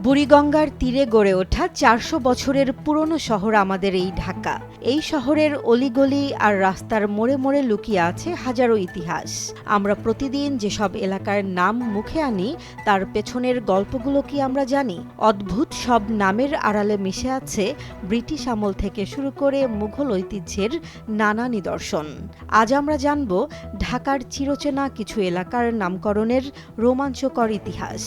বুড়িগঙ্গার তীরে গড়ে ওঠা ৪০০ বছরের পুরনো শহর আমাদের এই ঢাকা। এই শহরের অলিগলি আর রাস্তার মোড়ে মোড়ে লুকিয়ে আছে হাজারো ইতিহাস। আমরা প্রতিদিন যেসব এলাকার নাম মুখে আনি তার পেছনের গল্পগুলো কি আমরা জানি? অদ্ভুত সব নামের আড়ালে মিশে আছে ব্রিটিশ আমল থেকে শুরু করে মুঘল ঐতিহ্যের নানা নিদর্শন। আজ আমরা জানব ঢাকার চিরচেনা কিছু এলাকার নামকরণের রোমাঞ্চকর ইতিহাস।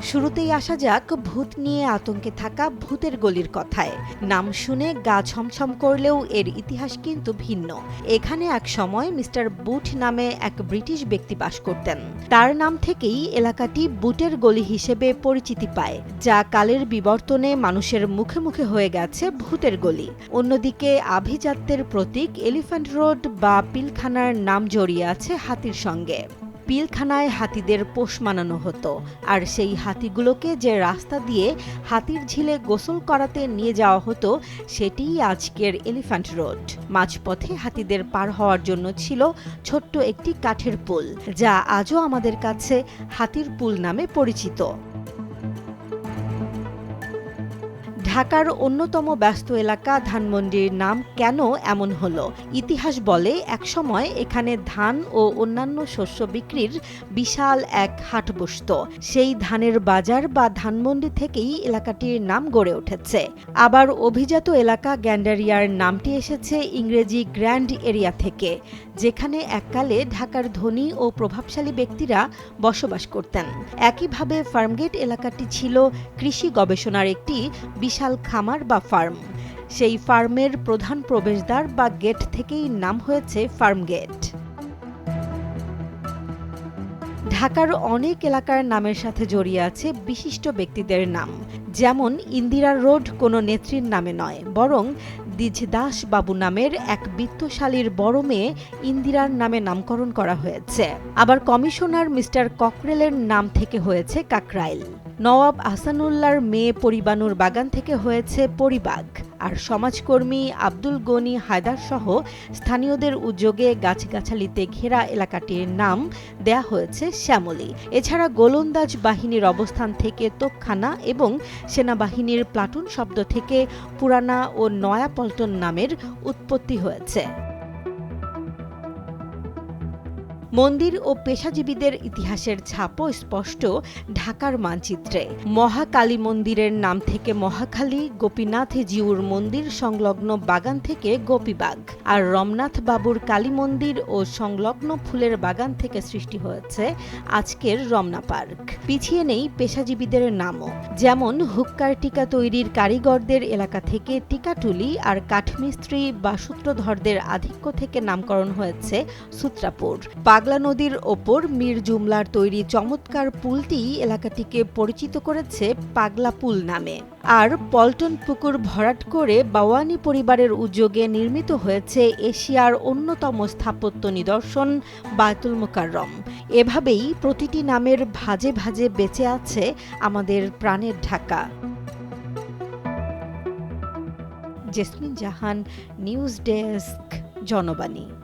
শুরুতেই আসা যাক ভূত নিয়ে আতঙ্কে থাকা ভূতের গলির কথায়। নাম শুনে গা ছমছম করলেও এর ইতিহাস কিন্তু ভিন্ন। এখানে এক সময় মিস্টার বুট নামে এক ব্রিটিশ ব্যক্তি বাস করতেন। তার নাম থেকেই এলাকাটি বুটের গলি হিসেবে পরিচিতি পায়, যা কালের বিবর্তনে মানুষের মুখে মুখে হয়ে গেছে ভূতের গলি। অন্যদিকে আভিজাত্যের প্রতীক এলিফ্যান্ট রোড বা পিলখানার নাম জড়িয়ে আছে হাতির সঙ্গে। পিলখানায় হাতিদের পোষ মানানো হতো, আর সেই হাতিগুলোকে যে রাস্তা দিয়ে হাতির ঝিলে গোসল করাতে নিয়ে যাওয়া হতো সেটিই আজকের এলিফ্যান্ট রোড। মাঝপথে হাতিদের পার হওয়ার জন্য ছিল ছোট্ট একটি কাঠের পুল, যা আজও আমাদের কাছে হাতির পুল নামে পরিচিত। ঢাকার অন্যতম ব্যস্ত এলাকা ধানমন্ডির নাম কেন এমন হলো? ইতিহাস বলে একসময় এখানে ধান ও অন্যান্য শস্য বিক্রির বিশাল এক হাট বসত। সেই ধানের বাজার বা ধানমন্ডি থেকেই এলাকাটির নাম গড়ে উঠেছে। আবার অভিজাত এলাকা গ্যান্ডারিয়ার নামটি এসেছে ইংরেজি গ্র্যান্ড এরিয়া থেকে, যেখানে এককালে ঢাকার ধনী ও প্রভাবশালী ব্যক্তিরা বসবাস করতেন। একইভাবে ফার্মগেট এলাকাটি ছিল কৃষি গবেষণার একটি বিশাল খামার বা ফার্ম। সেই ফার্মের প্রধান প্রবেশদ্বার বা গেট থেকেই নাম হয়েছে ফার্মগেট। ঢাকার অনেক এলাকার নামের সাথে জড়িয়ে আছে বিশিষ্ট ব্যক্তিদের নাম। যেমন ইন্দিরা রোড কোনো নেত্রীর নামে নয়, বরং দ্বিজদাস বাবু নামের এক বিত্তশালীর বড় মেয়ে ইন্দিরার নামে নামকরণ করা হয়েছে। আবার কমিশনার মিস্টার ককরেলের নাম থেকে হয়েছে কাকরাইল। নওয়াব আহসানুল্লাহর মেয়ে পরিবানুর বাগান থেকে হয়েছে পরিবাগ। আর সমাজকর্মী আব্দুল গনি হায়দার সহ স্থানীয়দের উদ্যোগে গাছগাছালিতে ঘেরা এলাকাটির নাম দেয়া হয়েছে শ্যামলী। এছাড়া গোলন্দাজ বাহিনীর অবস্থান থেকে তোপখানা এবং সেনাবাহিনীর প্লাটুন শব্দ থেকে পুরানা ও নয়া পল্টন নামের উৎপত্তি হয়েছে। মন্দির ও পেশাজীবীদের ইতিহাসের ছাপও স্পষ্ট ঢাকার মানচিত্রে। মহাকালী মন্দিরের নাম থেকে মহাখালী, গোপীনাথ জিউর মন্দির সংলগ্ন বাগান থেকে গোপীবাগ, আর রমনাথ বাবুর কালী মন্দির ও সংলগ্ন ফুলের বাগান থেকে সৃষ্টি হয়েছে আজকের রমনা পার্ক। পিছিয়ে নেই পেশাজীবীদের নামও, যেমন হুক্কার টিকা তৈরির কারিগরদের এলাকা থেকে টিকাটুলি, আর কাঠমিস্ত্রি বা সূত্রধরদের আধিক্য থেকে নামকরণ হয়েছে সূত্রাপুর। পাগলা নদীর ওপর মীর জুমলার তৈরি চমৎকার পুলটি এলাকাটিকে পরিচিত করেছে পাগলা পুল নামে। আর পল্টন পুকুর ভরাট করে বাওয়ানি পরিবারের উদ্যোগে নির্মিত হয়েছে এশিয়ার অন্যতম স্থাপত্য নিদর্শন বায়তুল মোকাররম। এভাবেই প্রতিটি নামের ভাজে ভাজে বেঁচে আছে আমাদের প্রাণের ঢাকা। জেসমিন জাহান, নিউজ ডেস্ক, জনবাণী।